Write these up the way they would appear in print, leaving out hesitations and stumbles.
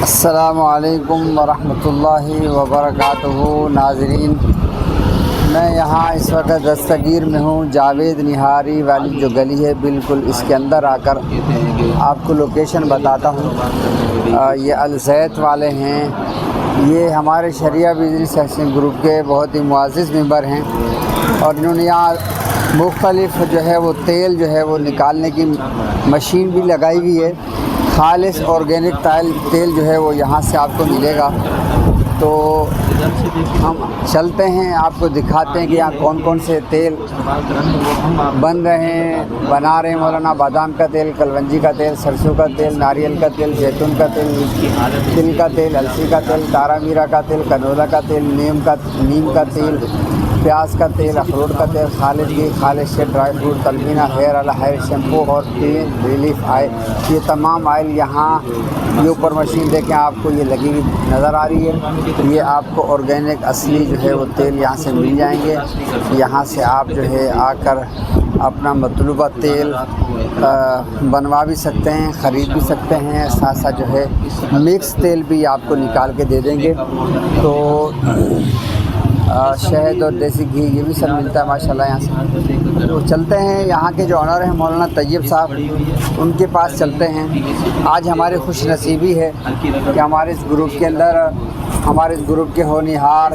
السلام علیکم ورحمۃ اللہ وبرکاتہ۔ ناظرین، میں یہاں اس وقت دستگیر میں ہوں، جاوید نہاری والی جو گلی ہے بالکل اس کے اندر آ کر آپ کو لوکیشن بتاتا ہوں۔ یہ الزیت والے ہیں، یہ ہمارے شریعہ بزنس ایکسچینج گروپ کے بہت ہی معزز ممبر ہیں، اور انہوں نے یہاں مختلف جو ہے وہ تیل جو ہے وہ نکالنے کی مشین بھی لگائی ہوئی ہے۔ خالص آرگینک تیل جو ہے وہ یہاں سے آپ کو ملے گا۔ تو ہم چلتے ہیں، آپ کو دکھاتے ہیں کہ یہاں کون کون سے تیل بن رہے ہیں، بنا رہے ہیں۔ مولانا بادام کا تیل، کلونجی کا تیل، سرسوں کا تیل، ناریل کا تیل، زیتون کا تیل، تل کا تیل، السی کا تیل، تارا میرا کا تیل، کنولا کا تیل، نیم کا تیل، پیاز کا تیل، اخروٹ کا تیل، خالص گھی، خالص سے ڈرائی فروٹ، تلبینہ، ہیئر آئل، ہیئر شیمپو اور پین ریلیف آئل، یہ تمام آئل یہاں یہ اوپر مشین دیکھیں آپ کو یہ لگی ہوئی نظر آ رہی ہے۔ یہ آپ کو آرگینک اصلی جو ہے وہ تیل یہاں سے مل جائیں گے۔ یہاں سے آپ جو ہے آ کر اپنا مطلوبہ تیل بنوا بھی سکتے ہیں، خرید بھی سکتے ہیں، ساتھ ساتھ جو ہے مکس تیل بھی آپ کو نکال کے دے دیں گے۔ تو شہد اور دیسی گھی یہ بھی سب ملتا ہے ماشاءاللہ یہاں سے۔ تو چلتے ہیں، یہاں کے جو آنر ہیں مولانا طیب صاحب، ان کے پاس چلتے ہیں۔ آج ہماری خوش نصیبی ہے کہ ہمارے اس گروپ کے ہونہار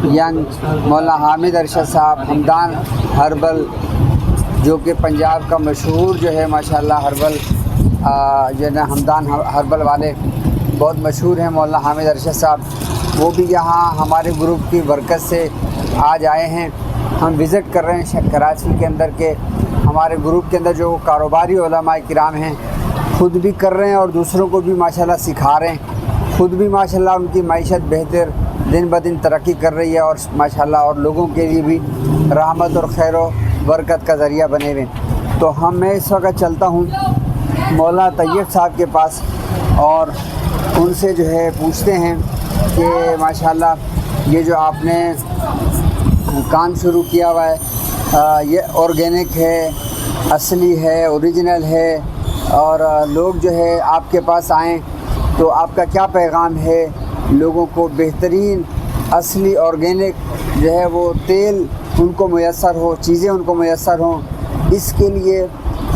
ینگ مولانا حامد ارشد صاحب، ہمدان ہربل، جو کہ پنجاب کا مشہور جو ہے ماشاءاللہ ہربل جو ہے نا، ہمدان ہربل والے بہت مشہور ہیں مولانا حامد ارشد صاحب، وہ بھی یہاں ہمارے گروپ کی برکت سے آج آئے ہیں۔ ہم وزٹ کر رہے ہیں کراچی کے اندر کے ہمارے گروپ کے اندر جو کاروباری علماء کرام ہیں، خود بھی کر رہے ہیں اور دوسروں کو بھی ماشاءاللہ سکھا رہے ہیں۔ خود بھی ماشاءاللہ ان کی معیشت بہتر دن بدن ترقی کر رہی ہے، اور ماشاءاللہ اور لوگوں کے لیے بھی رحمت اور خیر و برکت کا ذریعہ بنے ہوئے۔ تو میں اس وقت چلتا ہوں مولانا طیب صاحب کے پاس، اور ان سے جو ہے پوچھتے ہیں کہ ماشاءاللہ یہ جو آپ نے کام شروع کیا ہوا ہے، یہ آرگینک ہے، اصلی ہے، اوریجنل ہے، اور لوگ جو ہے آپ کے پاس آئیں تو آپ کا کیا پیغام ہے لوگوں کو بہترین اصلی آرگینک جو ہے وہ تیل ان کو میسر ہو، چیزیں ان کو میسر ہوں، اس کے لیے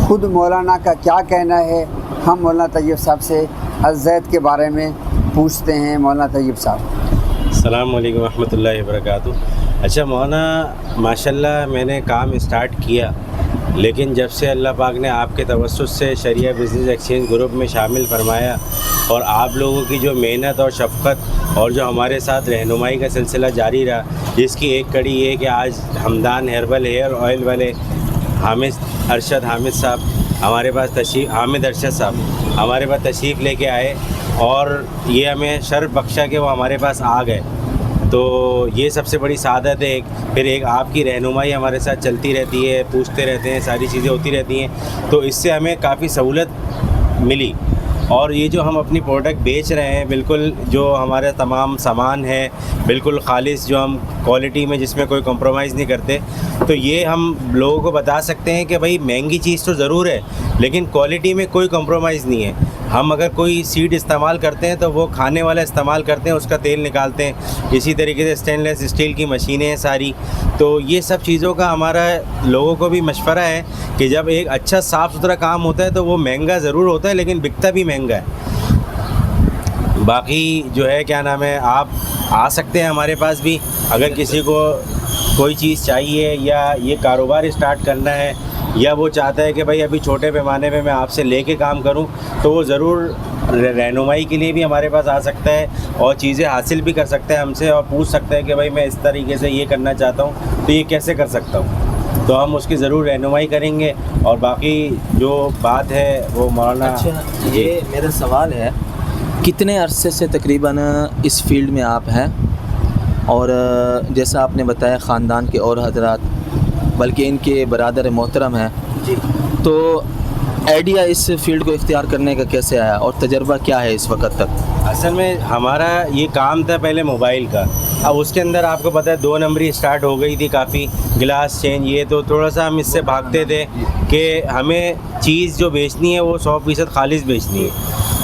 خود مولانا کا کیا کہنا ہے؟ ہم مولانا طیب صاحب سے الزیت کے بارے میں پوچھتے ہیں۔ مولانا طیب صاحب، السلام علیکم ورحمۃ اللہ وبرکاتہ۔ اچھا مولانا، ماشاءاللہ میں نے کام اسٹارٹ کیا، لیکن جب سے اللہ پاک نے آپ کے توسط سے شریعہ بزنس ایکسچینج گروپ میں شامل فرمایا، اور آپ لوگوں کی جو محنت اور شفقت اور جو ہمارے ساتھ رہنمائی کا سلسلہ جاری رہا، جس کی ایک کڑی یہ کہ آج ہمدان ہربل ہیئر آئل والے حامد ارشد صاحب ہمارے پاس تشریف لے کے آئے، اور یہ ہمیں شرف بخشا کہ وہ ہمارے پاس آ گئے۔ تو یہ سب سے بڑی سعادت ہے۔ پھر ایک آپ کی رہنمائی ہمارے ساتھ چلتی رہتی ہے، پوچھتے رہتے ہیں، ساری چیزیں ہوتی رہتی ہیں، تو اس سے ہمیں کافی سہولت ملی۔ اور یہ جو ہم اپنی پروڈکٹ بیچ رہے ہیں، بالکل جو ہمارا تمام سامان ہے بالکل خالص، جو ہم کوالٹی میں جس میں کوئی کمپرومائز نہیں کرتے، تو یہ ہم لوگوں کو بتا سکتے ہیں کہ بھائی مہنگی چیز تو ضرور ہے، لیکن کوالٹی میں کوئی کمپرومائز نہیں ہے۔ ہم اگر کوئی سیڈ استعمال کرتے ہیں تو وہ کھانے والا استعمال کرتے ہیں، اس کا تیل نکالتے ہیں۔ اسی طریقے سے اسٹین لیس اسٹیل کی مشینیں ہیں ساری۔ تو یہ سب چیزوں کا ہمارا لوگوں کو بھی مشورہ ہے کہ جب ایک اچھا صاف ستھرا کام ہوتا ہے تو وہ مہنگا ضرور ہوتا ہے، لیکن بکتا بھی مہنگا ہے۔ باقی جو ہے کیا نام ہے، آپ آ سکتے ہیں ہمارے پاس بھی، اگر کسی کو کوئی چیز چاہیے یا یہ کاروبار اسٹارٹ کرنا ہے، یا وہ چاہتا ہے کہ بھائی ابھی چھوٹے پیمانے میں آپ سے لے کے کام کروں، تو وہ ضرور رہنمائی کے لیے بھی ہمارے پاس آ سکتا ہے، اور چیزیں حاصل بھی کر سکتا ہے ہم سے، اور پوچھ سکتا ہے کہ بھائی میں اس طریقے سے یہ کرنا چاہتا ہوں تو یہ کیسے کر سکتا ہوں، تو ہم اس کی ضرور رہنمائی کریں گے۔ اور باقی جو بات ہے وہ مولانا۔ اچھا، یہ میرا سوال ہے، کتنے عرصے سے تقریباً اس فیلڈ میں آپ ہیں؟ اور جیسا آپ نے بتایا خاندان کے اور حضرات، بلکہ ان کے برادر محترم ہیں، جی، تو آئیڈیا اس فیلڈ کو اختیار کرنے کا کیسے آیا، اور تجربہ کیا ہے اس وقت تک؟ اصل میں ہمارا یہ کام تھا پہلے موبائل کا، اب اس کے اندر آپ کو پتہ ہے 2 نمبری اسٹارٹ ہو گئی تھی، کافی گلاس چینج، یہ تو تھوڑا سا ہم اس سے بھاگتے تھے کہ ہمیں چیز جو بیچنی ہے وہ 100% خالص بیچنی ہے۔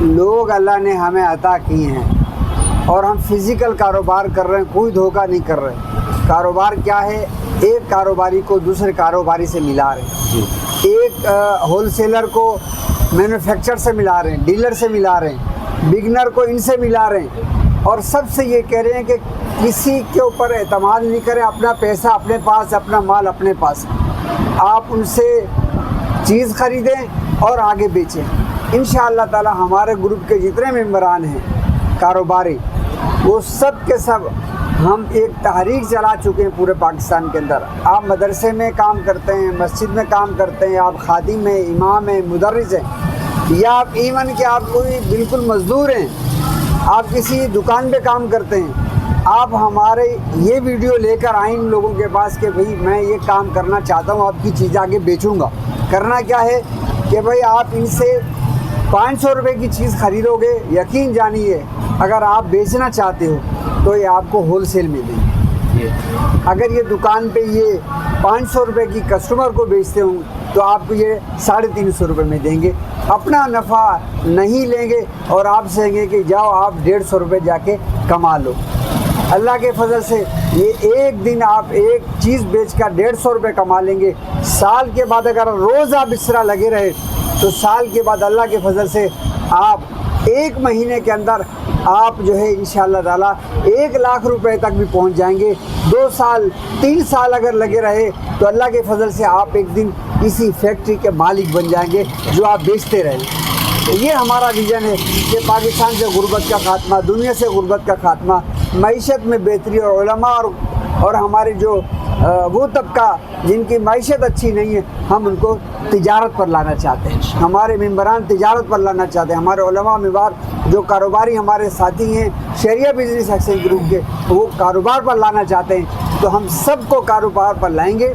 لوگ اللہ نے ہمیں عطا کیے ہیں اور ہم فزیکل کاروبار کر رہے ہیں, کوئی دھوکہ نہیں کر رہے. کاروبار کیا ہے؟ ایک کاروباری کو دوسرے کاروباری سے ملا رہے ہیں, ایک ہول سیلر کو مینوفیکچر سے ملا رہے ہیں, ڈیلر سے ملا رہے ہیں, بگنر کو ان سے ملا رہے ہیں, اور سب سے یہ کہہ رہے ہیں کہ کسی کے اوپر اعتماد نہیں کریں, اپنا پیسہ اپنے پاس, اپنا مال اپنے پاس. آپ ان سے چیز خریدیں اور آگے بیچیں. انشاءاللہ تعالی ہمارے گروپ کے جتنے ممبران ہیں کاروباری, وہ سب کے سب ہم ایک تحریک چلا چکے ہیں پورے پاکستان کے اندر. آپ مدرسے میں کام کرتے ہیں, مسجد میں کام کرتے ہیں, آپ خادم ہیں, امام ہیں, مدرس ہیں, یا آپ ایون کہ آپ کوئی بالکل مزدور ہیں, آپ کسی دکان پہ کام کرتے ہیں, آپ ہمارے یہ ویڈیو لے کر آئیں ان لوگوں کے پاس کہ بھئی میں یہ کام کرنا چاہتا ہوں, آپ کی چیزیں آگے بیچوں گا. کرنا کیا ہے کہ بھئی آپ ان سے 500 روپے کی چیز خریدو گے, یقین جانیے اگر آپ بیچنا چاہتے ہو تو یہ آپ کو ہول سیل میں دیں گے. اگر یہ دکان پہ یہ 500 روپے کی کسٹمر کو بیچتے ہوں تو آپ کو یہ 350 روپے میں دیں گے. اپنا نفع نہیں لیں گے اور آپ سے کہیں گے کہ جاؤ آپ 150 روپے جا کے کما لو. اللہ کے فضل سے یہ ایک دن آپ ایک چیز بیچ کر 150 روپے کما لیں گے. سال کے بعد اگر روز آپ اس طرح لگے رہے تو سال کے بعد اللہ کے فضل سے آپ ایک مہینے کے اندر آپ جو ہے انشاءاللہ تعالیٰ 1 لاکھ روپے تک بھی پہنچ جائیں گے. 2 سال 3 سال اگر لگے رہے تو اللہ کے فضل سے آپ ایک دن اسی فیکٹری کے مالک بن جائیں گے جو آپ بیچتے رہیں. یہ ہمارا ویژن ہے کہ پاکستان سے غربت کا خاتمہ, دنیا سے غربت کا خاتمہ, معیشت میں بہتری, اور علماء اور ہمارے جو وہ طبقہ جن کی معیشت اچھی نہیں ہے ہم ان کو تجارت پر لانا چاہتے ہیں. ہمارے ممبران تجارت پر لانا چاہتے ہیں. ہمارے علماء ممبر جو کاروباری ہمارے ساتھی ہیں شریعہ بزنس ایکسچینج گروپ کے, وہ کاروبار پر لانا چاہتے ہیں. تو ہم سب کو کاروبار پر لائیں گے.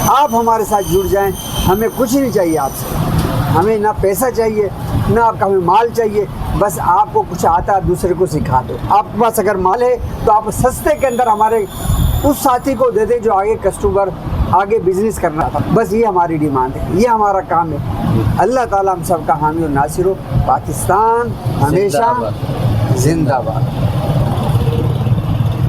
آپ ہمارے ساتھ جڑ جائیں. ہمیں کچھ نہیں چاہیے آپ سے, ہمیں نہ پیسہ چاہیے نہ آپ کا ہمیں مال چاہیے. بس آپ کو کچھ آتا ہے دوسرے کو سکھا دو. آپ کے پاس اگر مال ہے تو آپ سستے کے اندر ہمارے اس ساتھی کو دے دیں جو آگے کسٹمر آگے بزنس کرنا تھا. بس یہ ہماری ڈیمانڈ ہے, یہ ہمارا کام ہے. اللہ تعالیٰ ہم سب کا حامی و ناصر ہو. پاکستان ہمیشہ زندہ باد.